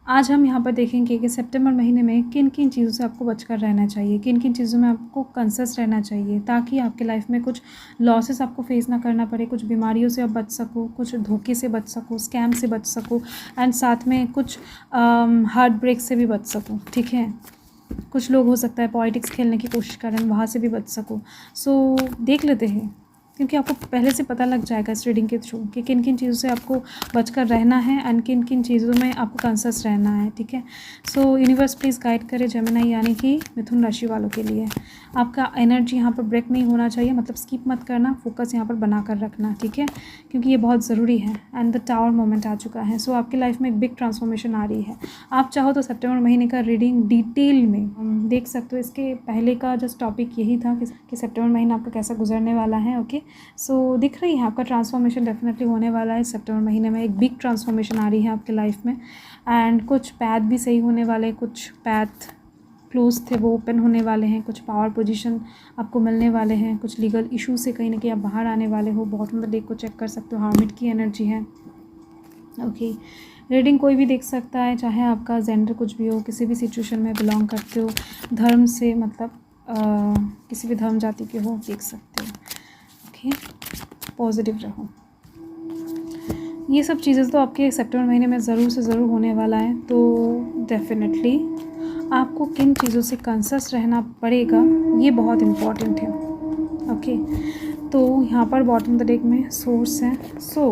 आज हम यहाँ पर देखेंगे कि सितंबर महीने में किन किन चीज़ों से आपको बचकर रहना चाहिए, किन किन चीज़ों में आपको कॉन्शियस रहना चाहिए, ताकि आपके लाइफ में कुछ लॉसेस आपको फेस ना करना पड़े, कुछ बीमारियों से आप बच सको, कुछ धोखे से बच सको, स्कैम से बच सको, एंड साथ में कुछ हार्ट ब्रेक से भी बच सको। ठीक है, कुछ लोग हो सकता है पॉलिटिक्स खेलने की कोशिश कर रहे हैं, वहाँ से भी बच सको। सो देख लेते हैं, क्योंकि आपको पहले से पता लग जाएगा इस रीडिंग के थ्रू कि किन किन चीज़ों से आपको बचकर रहना है एंड किन किन चीज़ों में आपको कॉन्शियस रहना है। ठीक है, सो यूनिवर्स प्लीज़ गाइड करे जेमिनी यानी कि मिथुन राशि वालों के लिए। आपका एनर्जी यहाँ पर ब्रेक नहीं होना चाहिए, मतलब स्किप मत करना, फोकस यहाँ पर बना कर रखना। ठीक है, क्योंकि ये बहुत ज़रूरी है। एंड द टावर मोमेंट आ चुका है। सो आपकी लाइफ में एक बिग ट्रांसफॉर्मेशन आ रही है। आप चाहो तो सितंबर महीने का रीडिंग डिटेल में देख सकते हो। इसके पहले का जस्ट टॉपिक यही था कि सितंबर महीना आपका कैसा गुजरने वाला है। ओके, सो दिख रही है आपका ट्रांसफॉर्मेशन डेफिनेटली होने वाला है। सितंबर महीने में एक बिग ट्रांसफॉर्मेशन आ रही है आपके लाइफ में। एंड कुछ पैथ भी सही होने वाले, कुछ पैथ क्लोज थे वो ओपन होने वाले हैं, कुछ पावर पोजीशन आपको मिलने वाले हैं, कुछ लीगल इशू से कहीं ना कहीं आप बाहर आने वाले हो। बॉटम ऑफ द डेक को चेक कर सकते हो, हार्मिट की एनर्जी है। ओके, रीडिंग कोई भी देख सकता है, चाहे आपका जेंडर कुछ भी हो, किसी भी सिचुएशन में बिलोंग करते हो, धर्म से मतलब किसी भी धर्म जाति के हो, देख सकते हो। ओके, पॉजिटिव रहो। ये सब चीज़ें तो आपके सितंबर महीने में ज़रूर से ज़रूर होने वाला है। तो डेफिनेटली आपको किन चीज़ों से कॉन्शियस रहना पड़ेगा, ये बहुत इम्पॉर्टेंट है। ओके, तो यहाँ पर बॉटम द डेक में सोर्स है। सो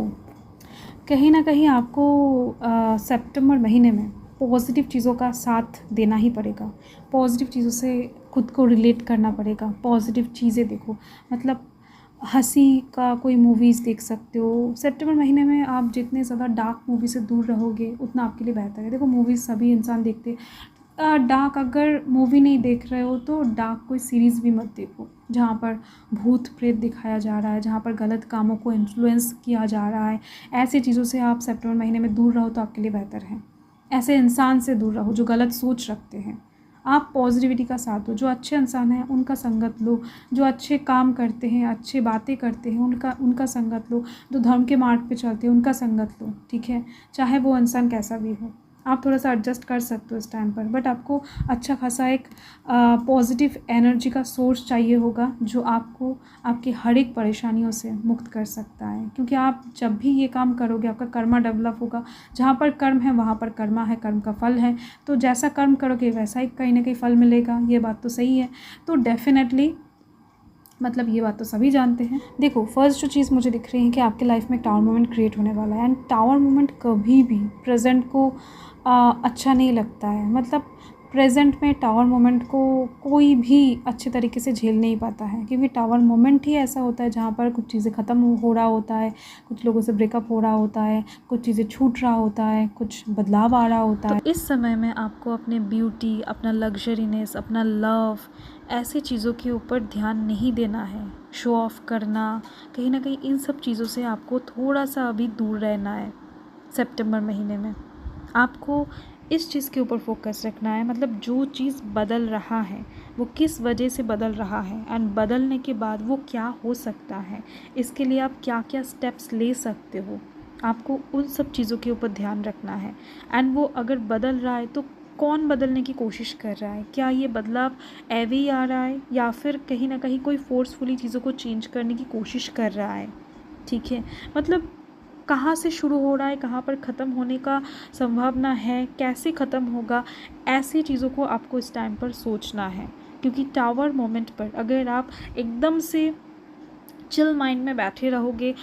कहीं ना कहीं आपको सितंबर महीने में पॉजिटिव चीज़ों का साथ देना ही पड़ेगा, पॉजिटिव चीज़ों से खुद को रिलेट करना पड़ेगा। पॉजिटिव चीज़ें देखो, मतलब हंसी का कोई मूवीज़ देख सकते हो। सितंबर महीने में आप जितने ज़्यादा डार्क मूवी से दूर रहोगे उतना आपके लिए बेहतर है। देखो, मूवीज़ सभी इंसान देखते हैं। डार्क अगर मूवी नहीं देख रहे हो तो डार्क कोई सीरीज़ भी मत देखो जहाँ पर भूत प्रेत दिखाया जा रहा है, जहाँ पर गलत कामों को इन्फ्लुएंस किया जा रहा है। ऐसी चीज़ों से आप सितंबर महीने में दूर रहो तो आपके लिए बेहतर है। ऐसे इंसान से दूर रहो जो गलत सोच रखते हैं। आप पॉजिटिविटी का साथ दो, जो अच्छे इंसान हैं उनका संगत लो, जो अच्छे काम करते हैं, अच्छे बातें करते हैं, उनका संगत लो, जो धर्म के मार्ग पे चलते हैं उनका संगत लो। ठीक है, चाहे वो इंसान कैसा भी हो। आप थोड़ा सा एडजस्ट कर सकते हो इस टाइम पर, बट आपको अच्छा खासा एक पॉजिटिव एनर्जी का सोर्स चाहिए होगा जो आपको आपकी हर एक परेशानियों से मुक्त कर सकता है। क्योंकि आप जब भी ये काम करोगे आपका कर्मा डेवलप होगा। जहाँ पर कर्म है वहाँ पर कर्मा है, कर्म का फल है। तो जैसा कर्म करोगे वैसा ही कहीं ना कहीं फल मिलेगा, ये बात तो सही है। तो डेफिनेटली मतलब ये बात तो सभी जानते हैं। देखो, फर्स्ट जो चीज़ मुझे दिख रही है कि आपके लाइफ में टावर मोमेंट क्रिएट होने वाला है। एंड टावर मोमेंट कभी भी प्रेजेंट को अच्छा नहीं लगता है। मतलब प्रेजेंट में टावर मोमेंट को कोई भी अच्छे तरीके से झेल नहीं पाता है, क्योंकि टावर मोमेंट ही ऐसा होता है जहाँ पर कुछ चीज़ें ख़त्म हो रहा होता है, कुछ लोगों से ब्रेकअप हो रहा होता है, कुछ चीज़ें छूट रहा होता है, कुछ बदलाव आ रहा होता है। तो इस समय में आपको अपने ब्यूटी, अपना लग्जरीनेस, अपना लव, ऐसी चीज़ों के ऊपर ध्यान नहीं देना है। शो ऑफ करना, कहीं ना कहीं इन सब चीज़ों से आपको थोड़ा सा अभी दूर रहना है। सितंबर महीने में आपको इस चीज़ के ऊपर फोकस रखना है, मतलब जो चीज़ बदल रहा है वो किस वजह से बदल रहा है, एंड बदलने के बाद वो क्या हो सकता है, इसके लिए आप क्या क्या स्टेप्स ले सकते हो। आपको उन सब चीज़ों के ऊपर ध्यान रखना है। एंड वो अगर बदल रहा है तो कौन बदलने की कोशिश कर रहा है, क्या ये बदलाव ऐवे ही आ रहा है या फिर कहीं ना कहीं कोई फोर्सफुली चीज़ों को चेंज करने की कोशिश कर रहा है। ठीक है, मतलब कहाँ से शुरू हो रहा है, कहाँ पर ख़त्म होने का संभावना है, कैसे ख़त्म होगा, ऐसी चीज़ों को आपको इस टाइम पर सोचना है। क्योंकि टावर मोमेंट पर अगर आप एकदम से चिल माइंड में बैठे रहोगे,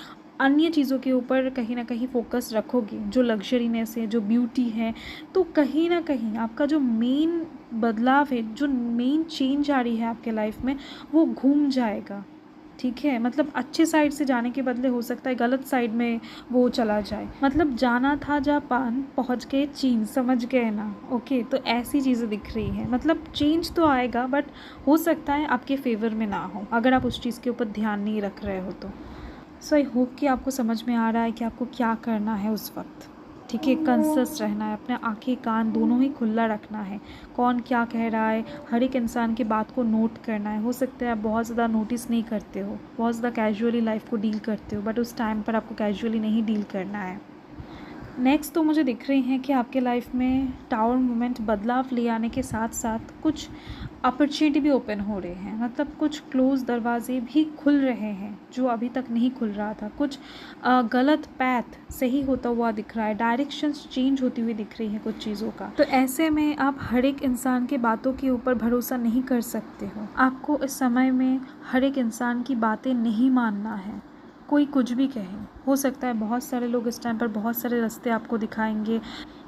अन्य चीज़ों के ऊपर कहीं ना कहीं फोकस रखोगे, जो लग्जरीनेस है, जो ब्यूटी है, तो कहीं ना कहीं आपका जो मेन बदलाव है, जो मेन चेंज आ रही है आपके लाइफ में, वो घूम जाएगा। ठीक है, मतलब अच्छे साइड से जाने के बदले हो सकता है गलत साइड में वो चला जाए। मतलब जाना था जापान पहुंच गए चीन, समझ गए ना। ओके, तो ऐसी चीज़ें दिख रही है। मतलब चेंज तो आएगा बट हो सकता है आपके फेवर में ना हो, अगर आप उस चीज़ के ऊपर ध्यान नहीं रख रहे हो तो। सो आई होप कि आपको समझ में आ रहा है कि आपको क्या करना है उस वक्त। ठीक है, कंसियस रहना है, अपने आंखें कान दोनों ही खुला रखना है। कौन क्या कह रहा है, हर एक इंसान की बात को नोट करना है। हो सकता है आप बहुत ज़्यादा नोटिस नहीं करते हो, बहुत ज़्यादा कैजुअली लाइफ को डील करते हो, बट उस टाइम पर आपको कैजुअली नहीं डील करना है। नेक्स्ट तो मुझे दिख रही हैं कि आपके लाइफ में टावर मोमेंट बदलाव ले आने के साथ साथ कुछ अपॉर्चुनिटी भी ओपन हो रहे हैं, मतलब कुछ क्लोज दरवाजे भी खुल रहे हैं जो अभी तक नहीं खुल रहा था। कुछ गलत पैथ सही होता हुआ दिख रहा है, डायरेक्शंस चेंज होती हुई दिख रही हैं कुछ चीज़ों का। तो ऐसे में आप हर एक इंसान के बातों के ऊपर भरोसा नहीं कर सकते हो। आपको इस समय में हर एक इंसान की बातें नहीं मानना है, कोई कुछ भी कहे। हो सकता है बहुत सारे लोग इस टाइम पर बहुत सारे रास्ते आपको दिखाएंगे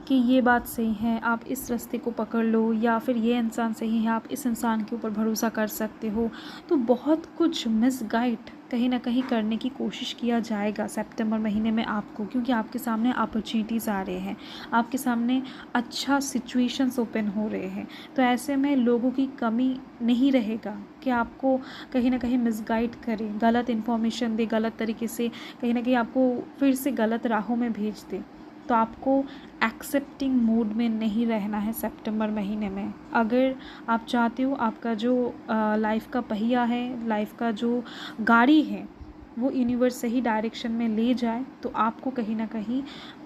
कि ये बात सही है, आप इस रास्ते को पकड़ लो, या फिर ये इंसान सही है, आप इस इंसान के ऊपर भरोसा कर सकते हो। तो बहुत कुछ मिसगाइड कहीं ना कहीं करने की कोशिश किया जाएगा सितंबर महीने में आपको, क्योंकि आपके सामने अपॉर्चुनिटीज़ आ रहे हैं, आपके सामने अच्छा सिचुएशंस ओपन हो रहे हैं। तो ऐसे में लोगों की कमी नहीं रहेगा कि आपको कहीं ना कहीं मिसगाइड करे, गलत इन्फॉर्मेशन दे, गलत तरीके से कहीं ना कहीं आपको फिर से गलत राहों में भेज दे। तो आपको एक्सेप्टिंग मूड में नहीं रहना है सितंबर महीने में। अगर आप चाहते हो आपका जो लाइफ का पहिया है, लाइफ का जो गाड़ी है, वो यूनिवर्स सही डायरेक्शन में ले जाए, तो आपको कहीं ना कहीं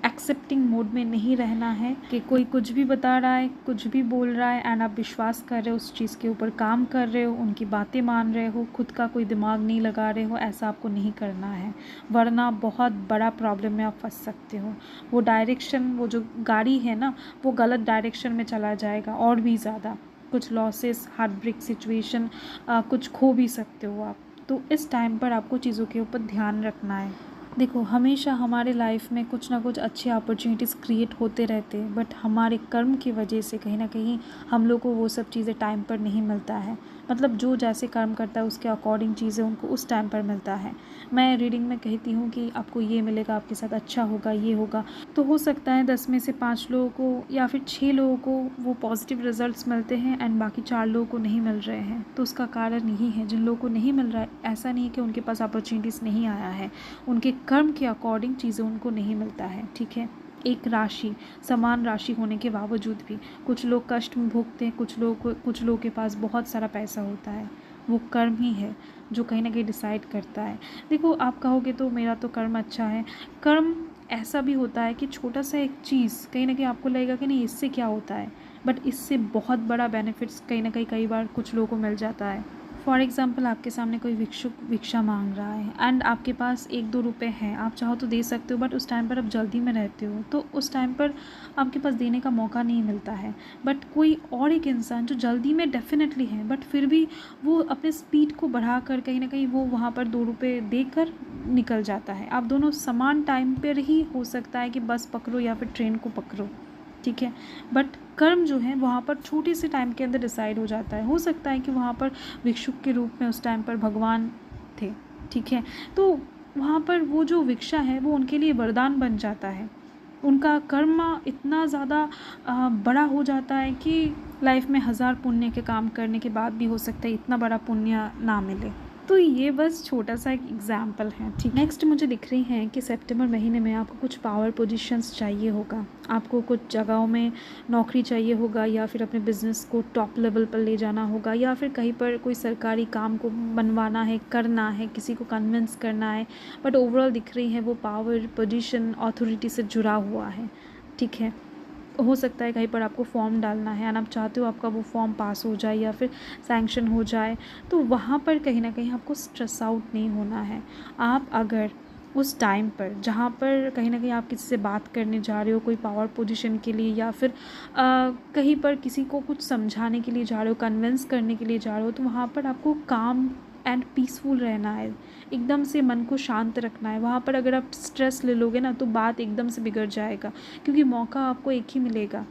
एक्सेप्टिंग मोड में नहीं रहना है कि कोई कुछ भी बता रहा है, कुछ भी बोल रहा है, एंड आप विश्वास कर रहे हो, उस चीज़ के ऊपर काम कर रहे हो, उनकी बातें मान रहे हो, खुद का कोई दिमाग नहीं लगा रहे हो। ऐसा आपको नहीं करना है, वरना बहुत बड़ा प्रॉब्लम में आप फंस सकते हो। वो डायरेक्शन, वो जो गाड़ी है ना, वो गलत डायरेक्शन में चला जाएगा और भी ज़्यादा। कुछ लॉसेस, हार्ट ब्रेक सिचुएशन, कुछ खो भी सकते हो आप। तो इस टाइम पर आपको चीज़ों के ऊपर ध्यान रखना है। देखो, हमेशा हमारे लाइफ में कुछ ना कुछ अच्छे अपॉर्चुनिटीज़ क्रिएट होते रहते हैं, बट हमारे कर्म की वजह से कहीं ना कहीं हम लोग को वो सब चीज़ें टाइम पर नहीं मिलता है। मतलब जो जैसे कर्म करता है उसके अकॉर्डिंग चीज़ें उनको उस टाइम पर मिलता है। मैं रीडिंग में कहती हूँ कि आपको ये मिलेगा, आपके साथ अच्छा होगा, ये होगा। तो हो सकता है 10 में से 5 लोगों को या फिर 6 लोगों को वो पॉजिटिव रिजल्ट्स मिलते हैं एंड बाकी 4 लोगों को नहीं मिल रहे हैं। तो उसका कारण यही है, जिन लोगों को नहीं मिल रहा है, ऐसा नहीं है कि उनके पास अपॉर्चुनिटीज़ नहीं आया है, उनके कर्म के अकॉर्डिंग चीज़ें उनको नहीं मिलता है। ठीक है, एक राशि, समान राशि होने के बावजूद भी कुछ लोग कष्ट में भोगते हैं, कुछ लोगों के पास बहुत सारा पैसा होता है। वो कर्म ही है जो कहीं ना कहीं डिसाइड करता है। देखो, आप कहोगे तो मेरा तो कर्म अच्छा है। कर्म ऐसा भी होता है कि छोटा सा एक चीज़ कहीं ना कहीं आपको लगेगा कि नहीं, इससे क्या होता है, बट इससे बहुत बड़ा बेनिफिट्स कहीं ना कहीं कई बार कुछ लोगों को मिल जाता है। फॉर एग्ज़ाम्पल, आपके सामने कोई भिक्षुक भिक्षा मांग रहा है एंड आपके पास 1-2 रुपये हैं, आप चाहो तो दे सकते हो, बट उस टाइम पर आप जल्दी में रहते हो, तो उस टाइम पर आपके पास देने का मौका नहीं मिलता है। बट कोई और एक इंसान जो जल्दी में डेफिनेटली है, बट फिर भी वो अपने स्पीड को बढ़ा कर कहीं ना कहीं वो वहाँ पर 2 रुपये देकर निकल जाता है। आप दोनों समान टाइम पर ही, हो सकता है कि बस पकड़ो या फिर ट्रेन को पकड़ो, ठीक है, बट कर्म जो है वहाँ पर छोटे से टाइम के अंदर डिसाइड हो जाता है। हो सकता है कि वहाँ पर भिक्षुक के रूप में उस टाइम पर भगवान थे, ठीक है, तो वहाँ पर वो जो भिक्षा है वो उनके लिए वरदान बन जाता है। उनका कर्म इतना ज़्यादा बड़ा हो जाता है कि लाइफ में 1000 पुण्य के काम करने के बाद भी हो सकता है इतना बड़ा पुण्य ना मिले। तो ये बस छोटा सा एक एग्जाम्पल है, ठीक। नेक्स्ट मुझे दिख रही हैं कि सितंबर महीने में आपको कुछ पावर पोजीशंस चाहिए होगा, आपको कुछ जगहों में नौकरी चाहिए होगा, या फिर अपने बिजनेस को टॉप लेवल पर ले जाना होगा, या फिर कहीं पर कोई सरकारी काम को बनवाना है, करना है, किसी को कन्विंस करना है। बट ओवरऑल दिख रही है वो पावर पोजीशन अथॉरिटी से जुड़ा हुआ है, ठीक है। हो सकता है कहीं पर आपको फॉर्म डालना है एंड आप चाहते हो आपका वो फॉर्म पास हो जाए या फिर सैंक्शन हो जाए, तो वहाँ पर कहीं ना कहीं आपको स्ट्रेस आउट नहीं होना है। आप अगर उस टाइम पर जहाँ पर कहीं ना कहीं आप किसी से बात करने जा रहे हो कोई पावर पोजीशन के लिए, या फिर कहीं पर किसी को कुछ समझाने के लिए जा रहे हो, कन्विंस करने के लिए जा रहे हो, तो वहाँ पर आपको काम एंड पीसफुल रहना है, एकदम से मन को शांत रखना है। वहाँ पर अगर आप स्ट्रेस ले लोगे ना तो बात एकदम से बिगड़ जाएगा, क्योंकि मौका आपको एक ही मिलेगा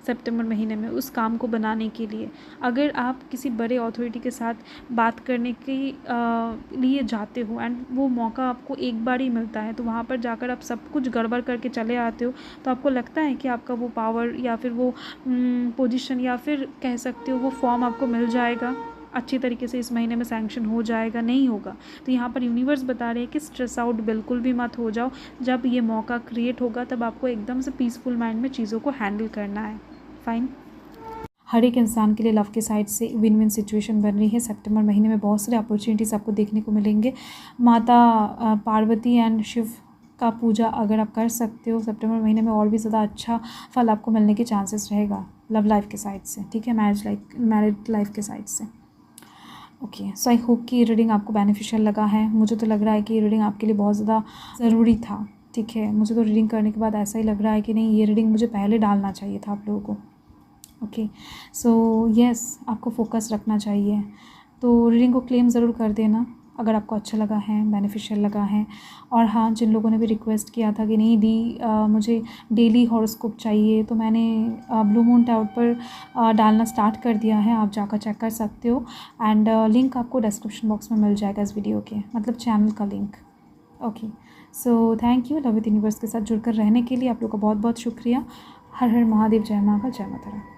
सितंबर महीने में उस काम को बनाने के लिए। अगर आप किसी बड़े अथॉरिटी के साथ बात करने के लिए जाते हो एंड वो मौका आपको एक बार ही मिलता है, तो वहाँ पर जाकर आप सब कुछ गड़बड़ करके चले आते हो, तो आपको लगता है कि आपका वो पावर या फिर वो पोजीशन या फिर कह सकते हो वो फॉर्म आपको मिल जाएगा, अच्छी तरीके से इस महीने में सैंक्शन हो जाएगा, नहीं होगा। तो यहाँ पर यूनिवर्स बता रहे हैं कि स्ट्रेस आउट बिल्कुल भी मत हो जाओ। जब ये मौका क्रिएट होगा तब आपको एकदम से पीसफुल माइंड में चीज़ों को हैंडल करना है। फाइन। हर एक इंसान के लिए लव के साइड से विन विन सिचुएशन बन रही है। सितंबर महीने में बहुत सारे अपॉर्चुनिटीज़ आपको देखने को मिलेंगे। माता पार्वती एंड शिव का पूजा अगर आप कर सकते हो सितंबर महीने में, और भी ज़्यादा अच्छा फल आपको मिलने के चांसेस रहेगा लव लाइफ के साइड से, ठीक है, मैरिड लाइफ के साइड से। ओके, सो आई होप कि ये रीडिंग आपको बेनिफिशियल लगा है। मुझे तो लग रहा है कि ये रीडिंग आपके लिए बहुत ज़्यादा ज़रूरी था, ठीक है। मुझे तो रीडिंग करने के बाद ऐसा ही लग रहा है कि नहीं, ये रीडिंग मुझे पहले डालना चाहिए था आप लोगों को। ओके, सो यस, आपको फोकस रखना चाहिए। तो रीडिंग को क्लेम ज़रूर कर देना अगर आपको अच्छा लगा है, बेनिफिशियल लगा है। और हाँ, जिन लोगों ने भी रिक्वेस्ट किया था कि नहीं दी मुझे डेली हॉरोस्कोप चाहिए, तो मैंने ब्लू मून टैरोट पर डालना स्टार्ट कर दिया है, आप जाकर चेक कर सकते हो। एंड लिंक आपको डिस्क्रिप्शन बॉक्स में मिल जाएगा इस वीडियो के, मतलब चैनल का link. Okay, so thank you love with universe के साथ जुड़कर रहने के लिए। आप लोग का बहुत बहुत शुक्रिया। हर हर महादेव, जय माँ का, जय माता दी।